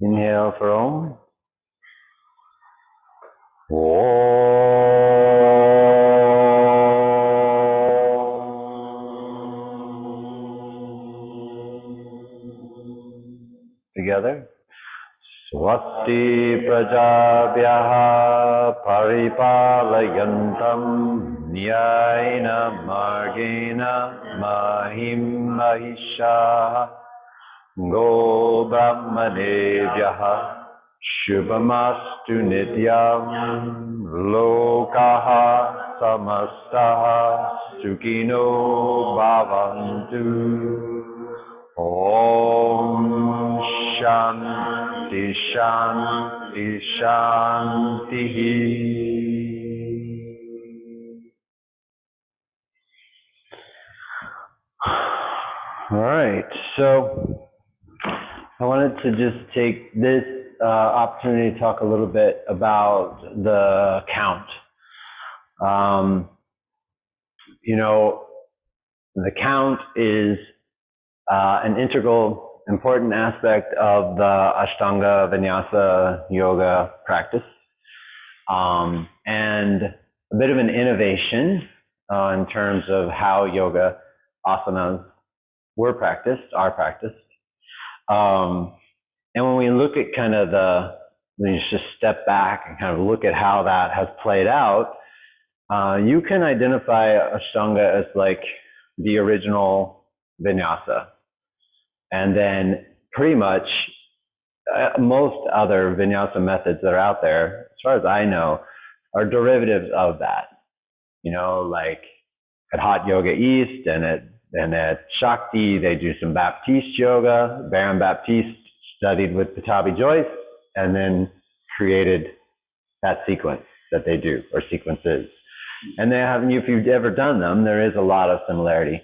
Inhale for Om. Together. Swasti prajabhyaha paripalayantam nyayena margena mahim mahishaha go brahmanevyaha shubhamastu nityam lokaha samastaha sukhino bhavantu. Om Shanti Shanti Shanti. All right, so I wanted to just take this opportunity to talk a little bit about the count. The count is an integral, important aspect of the Ashtanga vinyasa yoga practice, and a bit of an innovation in terms of how yoga asanas are practiced. And when we look at kind of when you just step back and kind of look at how that has played out, you can identify Ashtanga as like the original vinyasa. And then pretty much most other vinyasa methods that are out there, as far as I know, are derivatives of that. Like at Hot Yoga East and at Shakti, they do some Baptiste yoga. Baron Baptiste studied with Patabi Joyce and then created that sequence that they do, or sequences. And if you've ever done them, there is a lot of similarity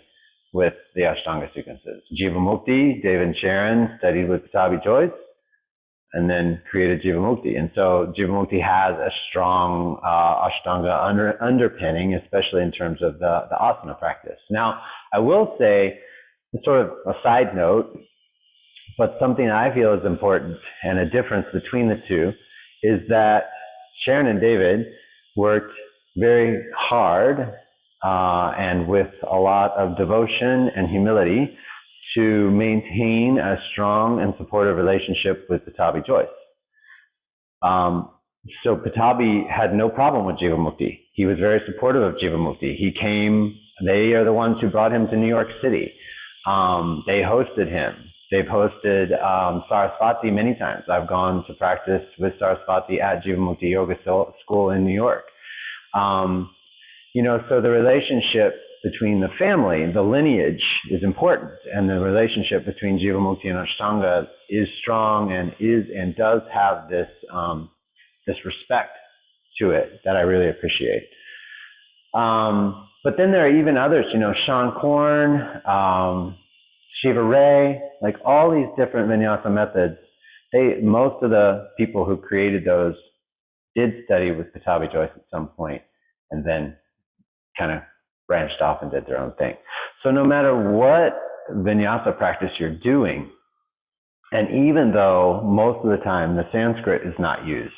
with the Ashtanga sequences. Jivamukti, Dave and Sharon studied with Patabi Joyce and then created Jivamukti. And so Jivamukti has a strong Ashtanga underpinning, especially in terms of the asana practice. Now, I will say, sort of a side note, but something I feel is important and a difference between the two is that Sharon and David worked very hard and with a lot of devotion and humility to maintain a strong and supportive relationship with Patabi Joyce. So Patabi had no problem with Jivamukti. He was very supportive of Jivamukti. They are the ones who brought him to New York City. They hosted him. They've hosted Saraswati many times. I've gone to practice with Saraswati at Jivamukti Yoga School in New York. So the relationship between the family, the lineage is important, and the relationship between Jivamukti and Ashtanga is strong and does have this respect to it that I really appreciate. But then there are even others, Sean Korn, Shiva Ray, like all these different vinyasa methods. Most of the people who created those did study with Patabi Joyce at some point, and then kind of branched off and did their own thing. So no matter what vinyasa practice you're doing, and even though most of the time the Sanskrit is not used,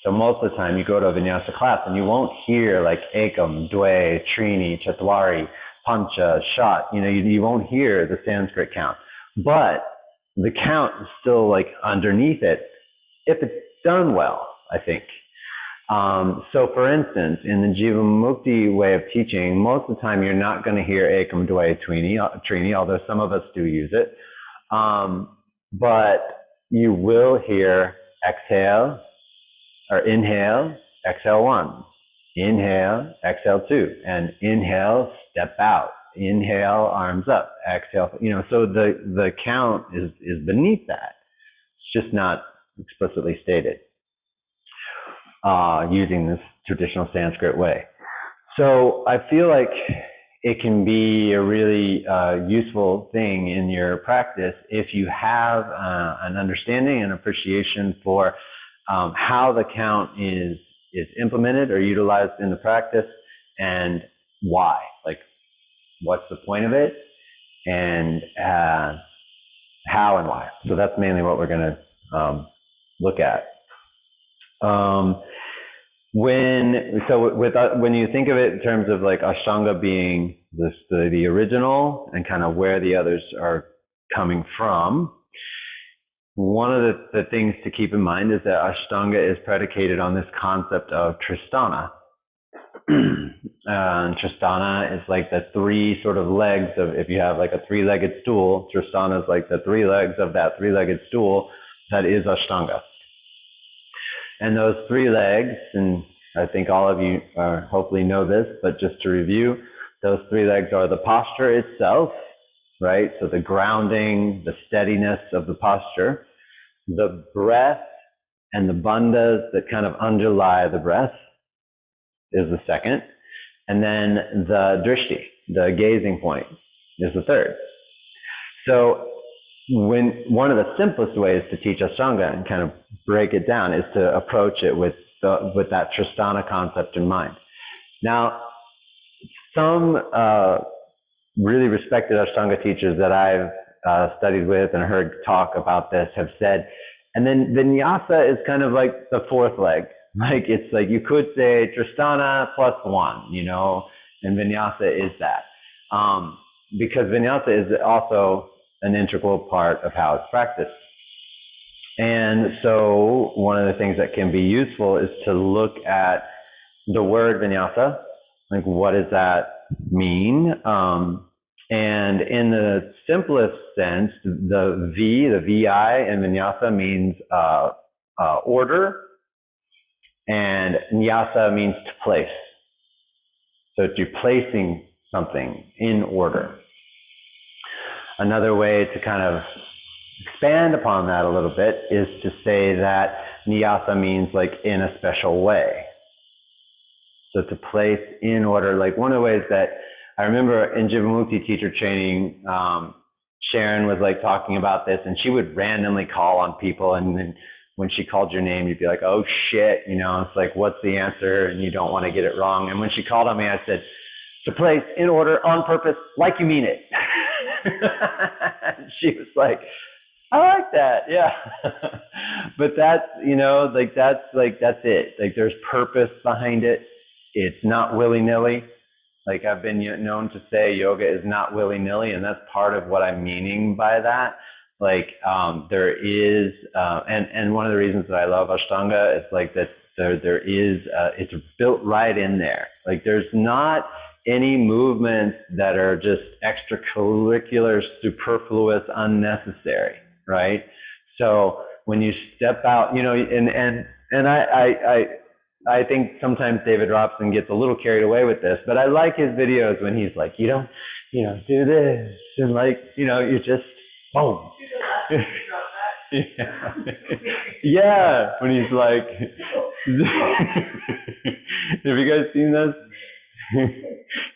so most of the time you go to a vinyasa class and you won't hear like ekam, dve, trini, chatwari, pancha, shat, you won't hear the Sanskrit count. But the count is still like underneath it if it's done well, I think. So for instance, in the Jivamukti way of teaching, most of the time you're not going to hear ekam, dve, trini, although some of us do use it. But you will hear exhale, or inhale, exhale one, inhale, exhale two, and inhale, step out, inhale, arms up, exhale, so the count is beneath that. It's just not explicitly stated using this traditional Sanskrit way. So I feel like it can be a really useful thing in your practice if you have an understanding and appreciation for how the count is implemented or utilized in the practice, and why, like what's the point of it, and how and why. So that's mainly what we're going to look at. When you think of it in terms of like Ashtanga being the original and kind of where the others are coming from, one of the things to keep in mind is that Ashtanga is predicated on this concept of Tristana. And Tristana is like the three sort of legs of, if you have like a three-legged stool, Tristana is like the three legs of that three-legged stool that is Ashtanga. And those three legs, and I think all of you hopefully know this, but just to review, those three legs are the posture itself, right? So the grounding, the steadiness of the posture, the breath, and the bandhas that kind of underlie the breath is the second. And then the drishti, the gazing point, is the third. So one of the simplest ways to teach Ashtanga and kind of break it down is to approach it with that Tristana concept in mind. Now, some really respected Ashtanga teachers that I've studied with and heard talk about this have said, and then vinyasa is kind of like the fourth leg. Like, it's like you could say Tristana plus one, you know, and vinyasa is that. Because vinyasa is also an integral part of how it's practiced. And so one of the things that can be useful is to look at the word vinyasa, like what does that mean? And in the simplest sense, the VI in vinyasa means order, and nyasa means to place. So it's you're placing something in order. Another way to kind of expand upon that a little bit is to say that nyasa means like in a special way. So to place in order, like one of the ways that I remember in Jivamukti teacher training, Sharon was like talking about this, and she would randomly call on people, and then when she called your name, you'd be like, oh shit, you know, it's like, what's the answer? And you don't want to get it wrong. And when she called on me, I said, to place in order on purpose, like you mean it. She was like, I like that, yeah. But that's, you know, that's it. Like there's purpose behind it. It's not willy-nilly. Like I've been known to say yoga is not willy-nilly, and that's part of what I'm meaning by that. Like there is, and one of the reasons that I love Ashtanga is like that there is, it's built right in there. Like there's not any movements that are just extracurricular, superfluous, unnecessary, right? So when you step out, you know, and I think sometimes David Robson gets a little carried away with this, but I like his videos when he's like, you don't, you know, do this, and like, you know, you just, boom. Yeah. Yeah, when he's like, have you guys seen this?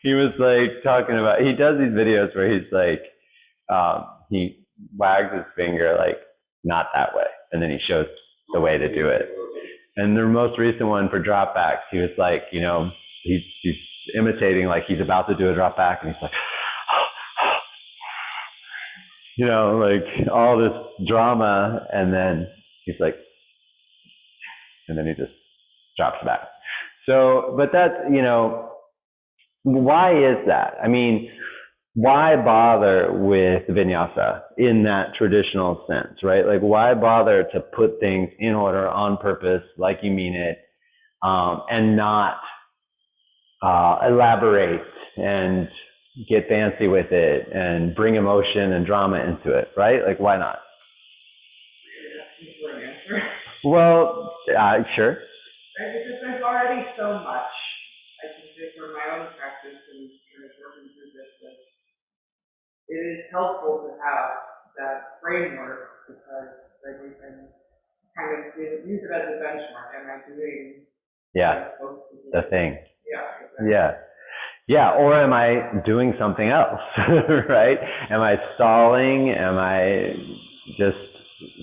He was like talking about, he does these videos where he's like, he wags his finger like, not that way, and then he shows the way to do it. And the most recent one for drop backs, he was like, you know, he's imitating like he's about to do a drop back, and he's like, you know, like all this drama, and then he's like, and then he just drops back. So, but that's, you know, why is that? I mean, why bother with vinyasa in that traditional sense, right? Like, why bother to put things in order on purpose, like you mean it, and not elaborate and get fancy with it and bring emotion and drama into it, right? Like, why not? Well, sure. Because there's already so much. I can say from my own practice and kind of working through this, that it is helpful to have that framework because then you can kind of use it as a benchmark. Am I doing the thing? Yeah. Exactly. Yeah, or am I doing something else, right? Am I stalling? Am I just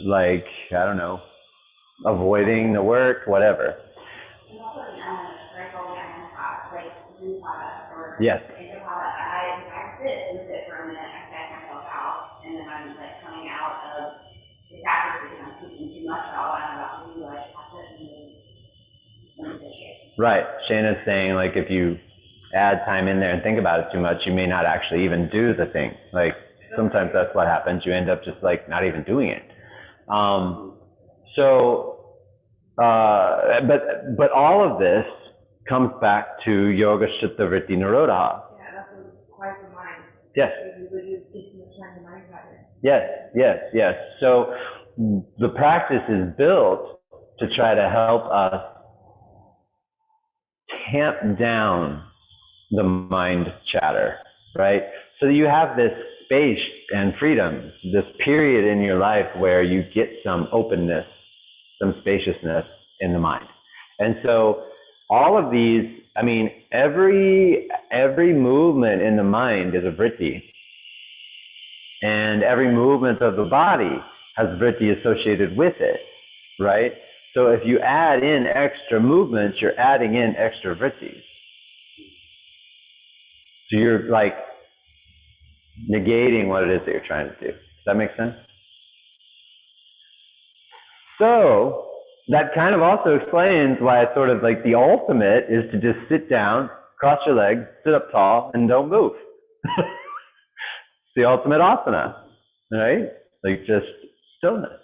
like, I don't know, avoiding the work, whatever? Yes. I sit with it for a minute, I check myself out, and then I'm like coming out of the practice, I'm too much about what I'm about to do, I have to initiate. Right. Shayna's saying, like, if you add time in there and think about it too much, you may not actually even do the thing. Like, sometimes that's what happens. You end up just, like, not even doing it. But all of this comes back to Yoga Chitta Vritti Nirodha. Yeah, that's quite the mind. Yes. Yes. So the practice is built to try to help us tamp down the mind chatter, right? So you have this space and freedom, this period in your life where you get some openness, some spaciousness in the mind. And so all of these, I mean, every movement in the mind is a vritti. And every movement of the body has vritti associated with it, right? So if you add in extra movements, you're adding in extra vrittis. So you're like negating what it is that you're trying to do. Does that make sense? So that kind of also explains why it's sort of like the ultimate is to just sit down, cross your legs, sit up tall, and don't move. It's the ultimate asana, right? Like just stillness.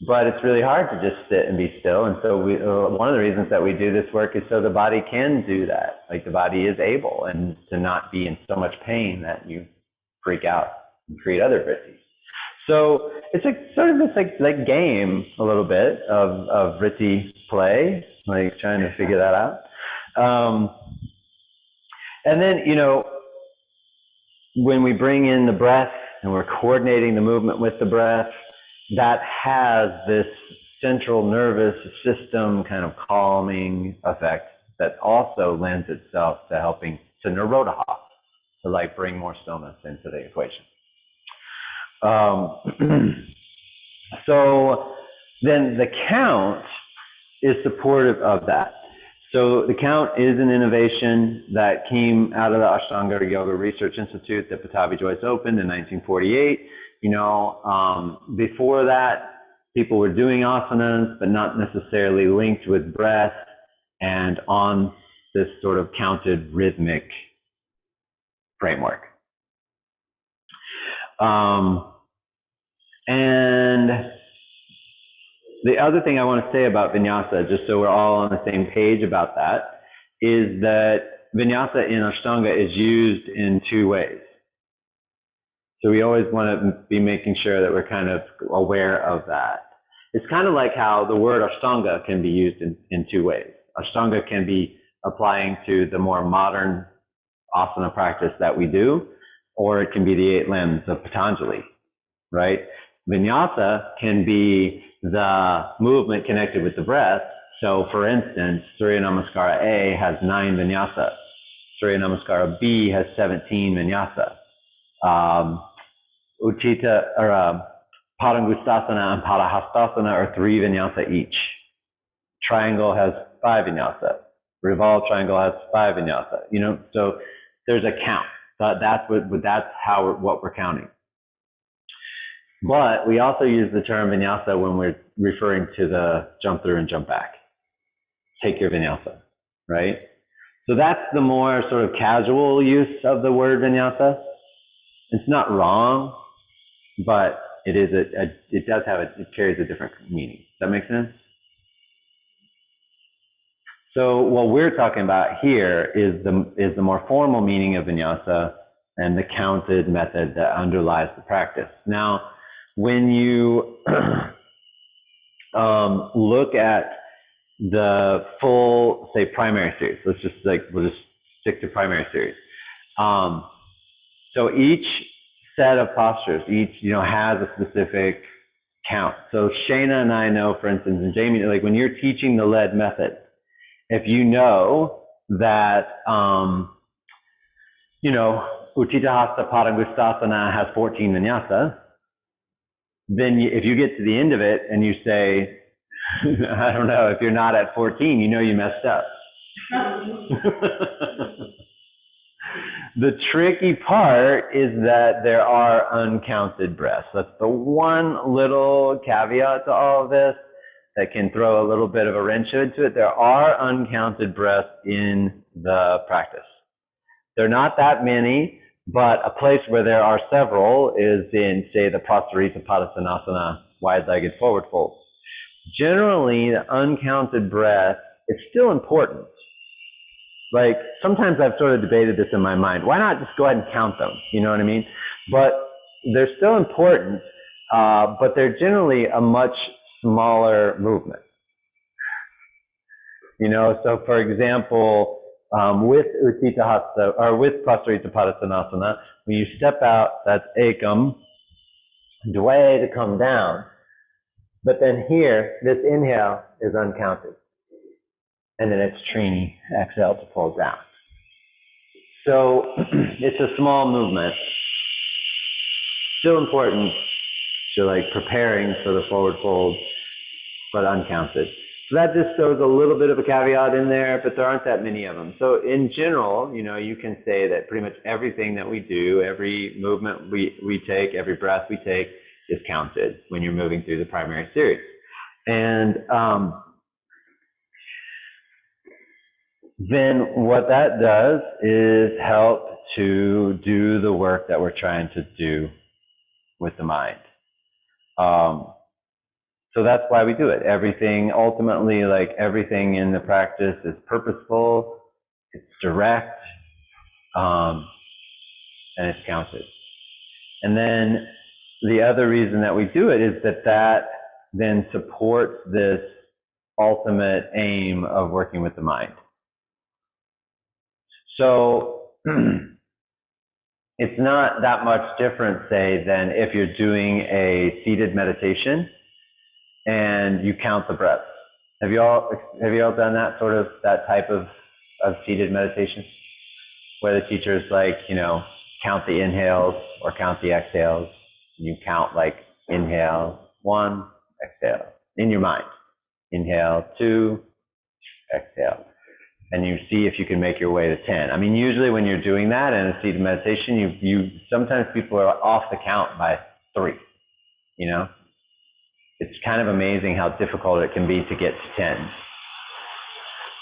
But it's really hard to just sit and be still. And so one of the reasons that we do this work is so the body can do that. Like the body is able and to not be in so much pain that you freak out and create other vrittis. So it's like sort of this like game a little bit of vritti play, like trying to figure that out. And then, you know, when we bring in the breath and we're coordinating the movement with the breath, that has this central nervous system kind of calming effect that also lends itself to helping to nirodha, to like bring more stillness into the equation. So then the count is supportive of that. So the count is an innovation that came out of the Ashtanga Yoga Research Institute that Pattabhi Jois opened in 1948. You know, before that, people were doing asanas, but not necessarily linked with breath and on this sort of counted rhythmic framework. And the other thing I want to say about vinyasa, just so we're all on the same page about that, is that vinyasa in Ashtanga is used in two ways. So we always want to be making sure that we're kind of aware of that. It's kind of like how the word Ashtanga can be used in two ways. Ashtanga can be applying to the more modern asana practice that we do, or it can be the 8 limbs of Patanjali, right? Vinyasa can be the movement connected with the breath. So for instance, Surya Namaskara A has 9 vinyasa. Surya Namaskara B has 17 vinyasa. Utthita or Padangusthasana and Padahastasana are 3 vinyasa each. Triangle has 5 vinyasa. Revolved triangle has 5 vinyasa. You know, so there's a count. That's what we're counting. But we also use the term vinyasa when we're referring to the jump through and jump back. Take your vinyasa, right? So that's the more sort of casual use of the word vinyasa. It's not wrong, but it carries a different meaning. Does that make sense? So what we're talking about here is the more formal meaning of vinyasa and the counted method that underlies the practice. Now, when you look at the full, say, primary series, we'll just stick to primary series. So each set of postures, has a specific count. So Shayna and I know, for instance, and Jamie, like when you're teaching the lead method, if you know that, Utthita Hasta Padangusthasana has 14 vinyasa, then if you get to the end of it and you say, I don't know, if you're not at 14, you know you messed up. The tricky part is that there are uncounted breaths. That's the one little caveat to all of this that can throw a little bit of a wrench into it. There are uncounted breaths in the practice. They're not that many, but a place where there are several is in, say, the Prasarita Padasana, wide-legged forward fold. Generally, the uncounted breath is still important. Like, sometimes I've sort of debated this in my mind. Why not just go ahead and count them? You know what I mean? But they're still important, but they're generally a much smaller movement. You know, so for example, with Utthita Hasta, or with Prasarita Padasana, when you step out, that's Ekam, Dve to come down. But then here, this inhale is uncounted. And then it's Trini, exhale to fold down. So it's a small movement. Still important to like preparing for the forward fold, but uncounted. So that just shows a little bit of a caveat in there, but there aren't that many of them. So in general, you know, you can say that pretty much everything that we do, every movement we take, every breath we take is counted when you're moving through the primary series. And then what that does is help to do the work that we're trying to do with the mind. So that's why we do it. Everything, ultimately, like everything in the practice is purposeful, it's direct, and it's counted. And then the other reason that we do it is that that then supports this ultimate aim of working with the mind. So it's not that much different, say, than if you're doing a seated meditation and you count the breaths. Have you all done that type of seated meditation where the teacher's like, you know, count the inhales or count the exhales? You count like inhale 1, exhale in your mind. Inhale 2, exhale. And you see if you can make your way to 10. I mean, usually when you're doing that in a seated meditation, you sometimes people are off the count by 3, you know? It's kind of amazing how difficult it can be to get to 10.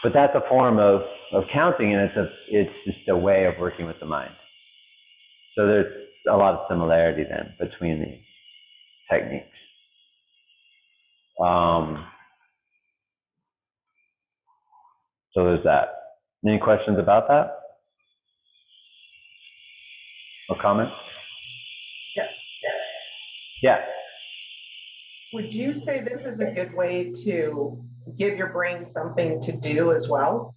But that's a form of counting, and it's just a way of working with the mind. So there's a lot of similarity then between these techniques. So there's that. Any questions about that? Or comments? Yes. Yeah. Would you say this is a good way to give your brain something to do as well?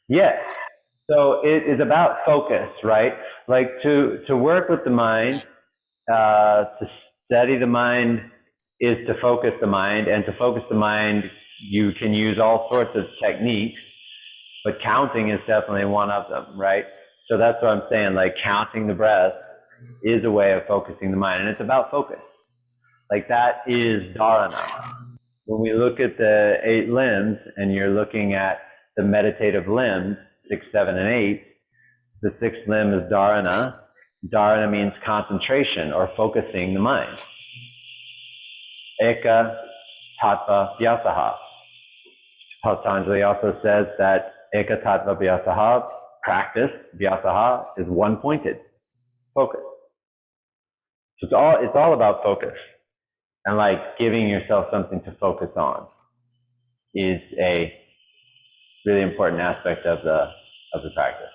Yes. So it is about focus, right? Like to work with the mind, to steady the mind is to focus the mind, and to focus the mind, you can use all sorts of techniques, but counting is definitely one of them, right? So that's what I'm saying, like counting the breath is a way of focusing the mind, and it's about focus. Like that is dharana. When we look at the 8 limbs and you're looking at the meditative limbs, 6, 7, and 8, the 6th limb is dharana. Dharana means concentration or focusing the mind. Eka tattva vyasaha. Patanjali also says that eka tattva vyasaha, practice, vyasaha, is one-pointed, focus. So it's all about focus. And like giving yourself something to focus on is a really important aspect of the practice.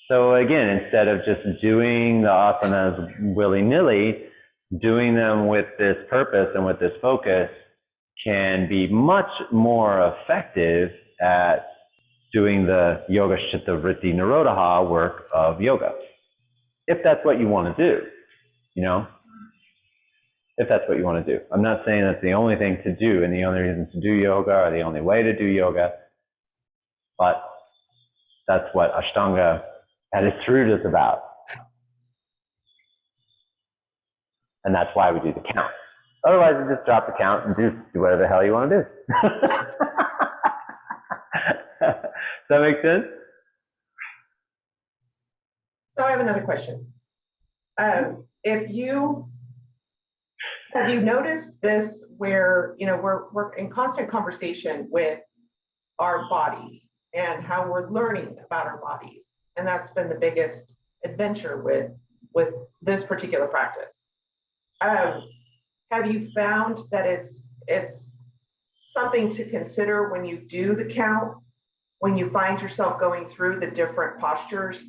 So again, instead of just doing the asanas willy-nilly, doing them with this purpose and with this focus can be much more effective at doing the yoga chitta vritti nirodha work of yoga. If that's what you want to do, you know? If that's what you want to do. I'm not saying that's the only thing to do and the only reason to do yoga or the only way to do yoga, but that's what Ashtanga at its root is about. And that's why we do the count. Otherwise, you just drop the count and do whatever the hell you want to do. Does that make sense? So I have another question. Have you noticed this where, you know, we're in constant conversation with our bodies and how we're learning about our bodies. And that's been the biggest adventure with this particular practice. Have you found that it's something to consider when you do the count, when you find yourself going through the different postures,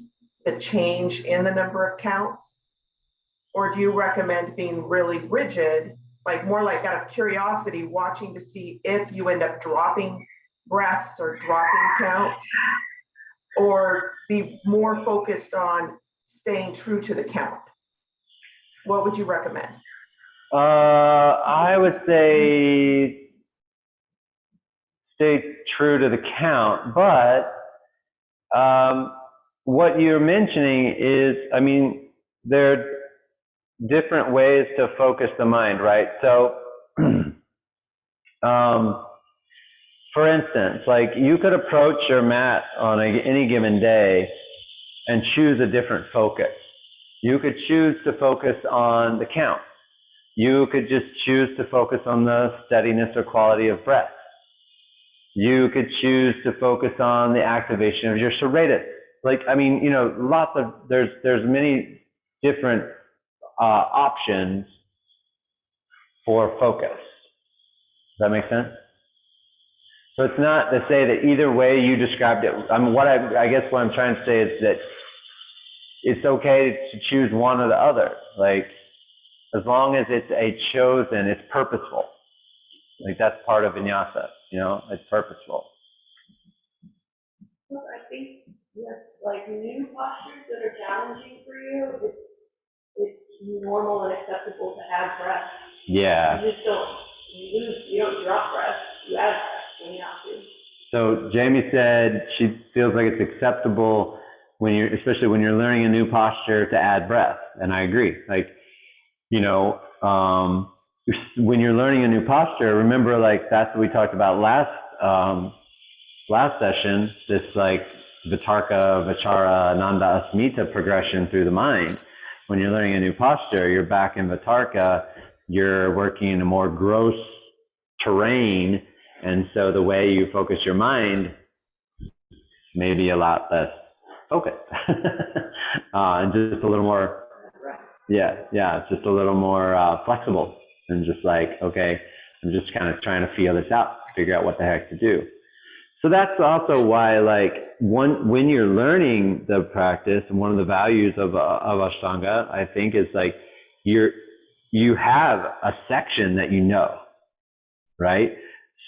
the change in the number of counts? Or do you recommend being really rigid, like more like out of curiosity, watching to see if you end up dropping breaths or dropping counts, or be more focused on staying true to the count? What would you recommend? I would say stay true to the count, but what you're mentioning is, I mean, there are different ways to focus the mind, right? So, for instance, like you could approach your mat on any given day and choose a different focus. You could choose to focus on the count. You could just choose to focus on the steadiness or quality of breath. You could choose to focus on the activation of your serratus. Like, I mean, you know, there's many different options for focus. Does that make sense? So it's not to say that either way you described it. I mean, I guess what I'm trying to say is that it's okay to choose one or the other. Like, as long as it's it's purposeful. Like, that's part of vinyasa, you know, it's purposeful. Look, I think with like new postures that are challenging for you, it's normal and acceptable to have breath. Yeah. You just you don't drop breath, you add breath when you have to. So Jamie said she feels like it's acceptable especially when you're learning a new posture, to add breath. And I agree. Like, you know, when you're learning a new posture, remember, like, that's what we talked about last session, this like Vitarka, Vichara, Ananda, Asmita progression through the mind. When you're learning a new posture, you're back in Vitarka, you're working in a more gross terrain, and so the way you focus your mind may be a lot less focused. And just a little more, it's just a little more flexible, and just like, okay, I'm just kind of trying to feel this out, figure out what the heck to do. So that's also why, like, when you're learning the practice, and one of the values of Ashtanga, I think, is like you have a section that you know, right?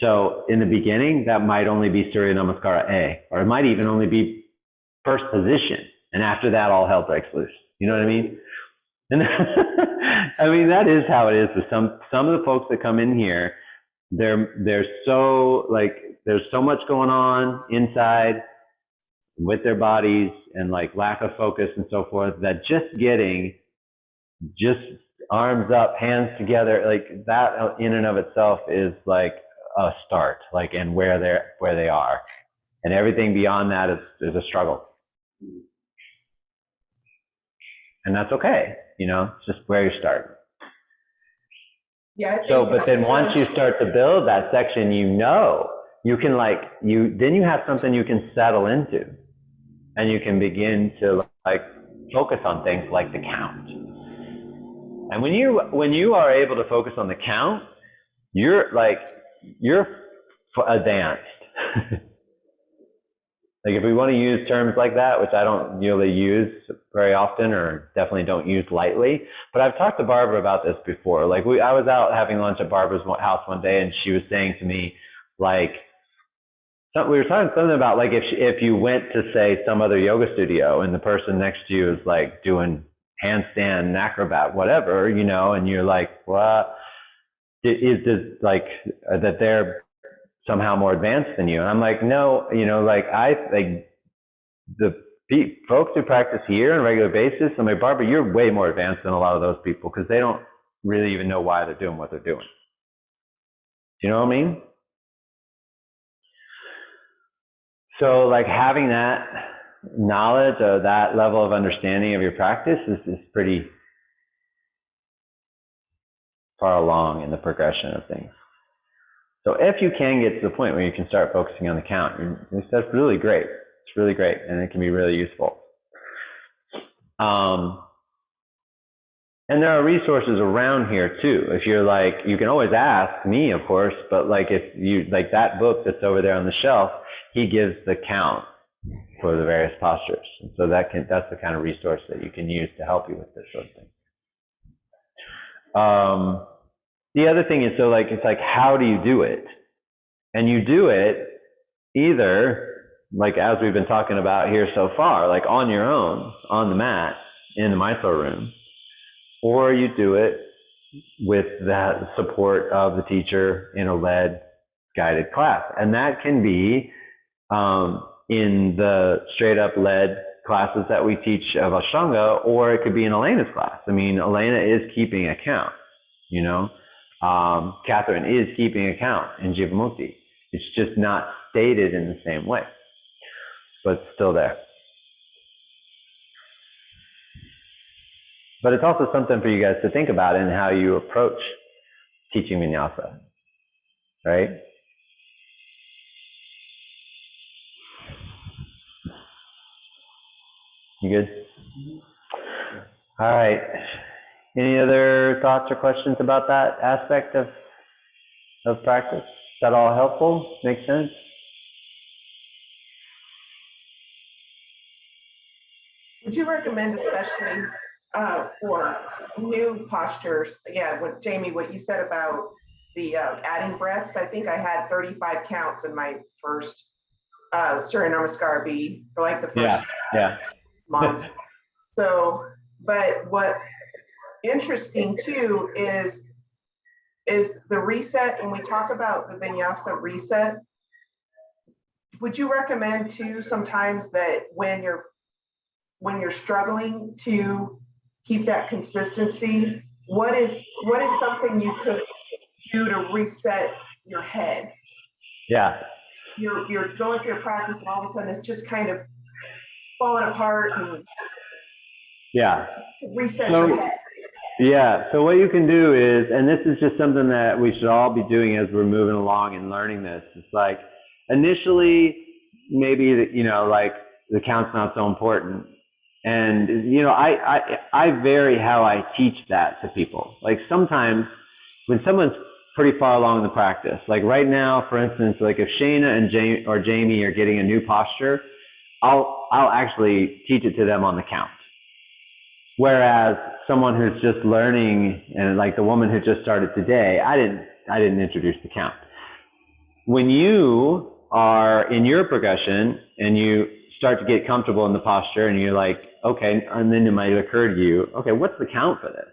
So in the beginning, that might only be Surya Namaskara A, or it might even only be first position, and after that, all hell breaks loose. You know what I mean? And I mean, that is how it is with some of the folks that come in here. They're so, like, there's so much going on inside with their bodies, and like lack of focus and so forth, that just arms up, hands together, like that in and of itself is like a start, like, and where they are, and everything beyond that is a struggle. And that's okay, you know, it's just where you start. Yeah. So, but then once you start to build that section, you know, you can then you have something you can settle into, and you can begin to like focus on things like the count. And when you are able to focus on the count, you're advanced. Like, if we want to use terms like that, which I don't really use very often, or definitely don't use lightly, but I've talked to Barbara about this before. Like, I was out having lunch at Barbara's house one day, and she was saying to me, like, we were talking something about, like, if you went to, say, some other yoga studio, and the person next to you is like doing handstand, acrobat, whatever, you know, and you're like, well, is this like that they're somehow more advanced than you? And I'm like, no, you know, like, the folks who practice here on a regular basis, I'm like, Barbara, you're way more advanced than a lot of those people, because they don't really even know why they're doing what they're doing. Do you know what I mean? So, like, having that knowledge or that level of understanding of your practice is pretty far along in the progression of things. So if you can get to the point where you can start focusing on the count, that's really great. It's really great, and it can be really useful. And there are resources around here too. If you're like, you can always ask me, of course, but like if you, like that book that's over there on the shelf, he gives the count for the various postures. And so that's the kind of resource that you can use to help you with this sort of thing. The other thing is, so like, it's like, how do you do it? And you do it either, like as we've been talking about here so far, like on your own, on the mat, in the Mysore room, or you do it with the support of the teacher in a led, guided class. And that can be in the straight up led classes that we teach of Ashtanga, or it could be in Elena's class. I mean, Elena is keeping account, you know. Catherine is keeping account in Jivamukti. It's just not stated in the same way, but it's still there. But it's also something for you guys to think about in how you approach teaching vinyasa, right? You good? All right. Any other thoughts or questions about that aspect of practice? Is that all helpful? Make sense? Would you recommend, especially for new postures, again, what Jamie, what you said about the adding breaths, I think I had 35 counts in my first Surya Namaskar B for like the first month. So, but what's interesting too is the reset. When we talk about the vinyasa reset, would you recommend too sometimes that when you're struggling to keep that consistency, what is something you could do to reset your head? Yeah. You're going through your practice and all of a sudden it's just kind of falling apart and reset your head. Yeah, so what you can do is, and this is just something that we should all be doing as we're moving along and learning this. It's like, initially, maybe, you know, like the count's not so important. And, you know, I vary how I teach that to people. Like sometimes when someone's pretty far along in the practice, like right now, for instance, like if Shayna and Jamie are getting a new posture, I'll actually teach it to them on the count. Whereas someone who's just learning, and like the woman who just started today, I didn't introduce the count. When you are in your progression and you start to get comfortable in the posture and you're like, okay, and then it might occur to you, okay, what's the count for this?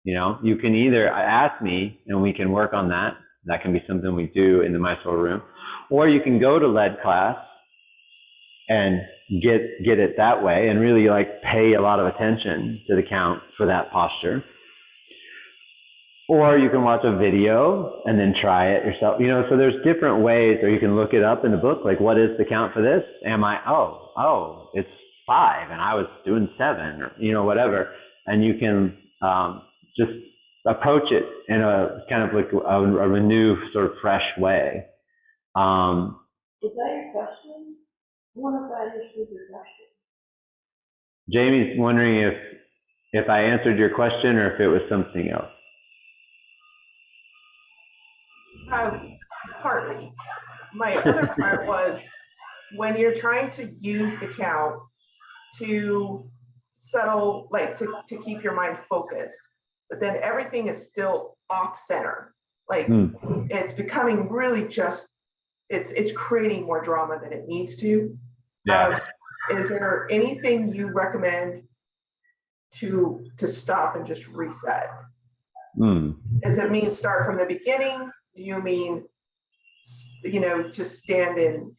You know, you can either ask me and we can work on that. That can be something we do in the Mysore room. Or you can go to lead class and get it that way and really like pay a lot of attention to the count for that posture. Or you can watch a video and then try it yourself. You know, so there's different ways, or you can look it up in the book, like what is the count for this? Oh, it's 5 and I was doing 7, or, you know, whatever. And you can just approach it in a kind of like a renewed sort of fresh way. Is that your question? I wonder if I understood your question. Jamie's wondering if I answered your question or if it was something else. Partly. My other part was when you're trying to use the count to settle, like to keep your mind focused, but then everything is still off center. Like it's becoming really just, it's creating more drama than it needs to. Yeah. Is there anything you recommend to stop and just reset? Does it mean start from the beginning? Do you mean, you know, just stand in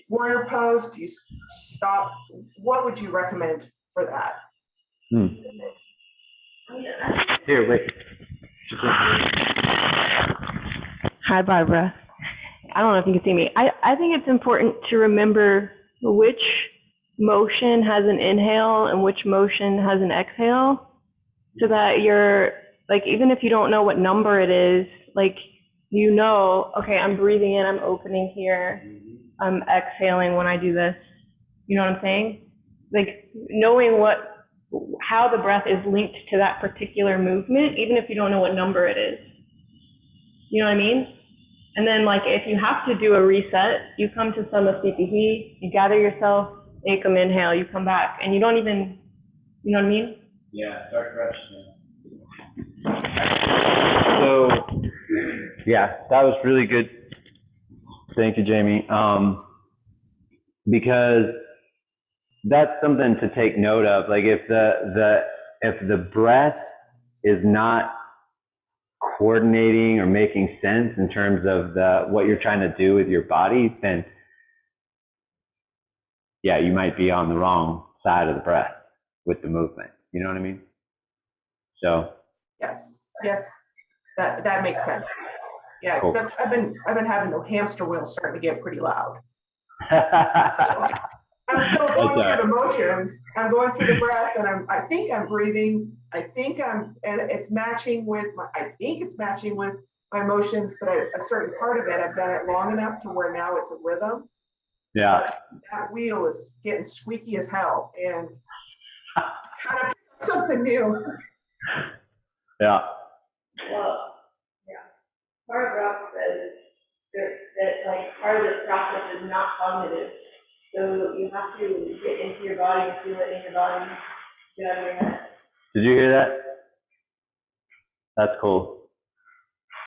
warrior pose? Do you stop? What would you recommend for that? Here, wait. Hi, Barbara. I don't know if you can see me. I think it's important to remember which motion has an inhale and which motion has an exhale, so that you're, like, even if you don't know what number it is, like, you know, okay, I'm breathing in, I'm opening here, I'm exhaling when I do this. You know what I'm saying? Like, knowing how the breath is linked to that particular movement, even if you don't know what number it is. You know what I mean? And then, like, if you have to do a reset, you come to Samasthiti, you gather yourself, Ekam inhale, you come back, and you don't even, you know what I mean? Yeah, start fresh. So, yeah, that was really good. Thank you, Jamie. Because that's something to take note of. Like, if the breath is not coordinating or making sense in terms of what you're trying to do with your body, then yeah, you might be on the wrong side of the breath with the movement. You know what I mean? So Yes, that makes sense. Yeah, because cool. I've been having the hamster wheel starting to get pretty loud. I'm still going through the motions. I'm going through the breath, and I think I'm breathing. And it's matching with my motions, but a certain part of it, I've done it long enough to where now it's a rhythm. Yeah. But that wheel is getting squeaky as hell, and kind of something new. Yeah. Well, yeah. Part of Rob says that like part of this process is not cognitive. So you have to get into your body and feel it in your body, get out of your head. Did you hear that? That's cool.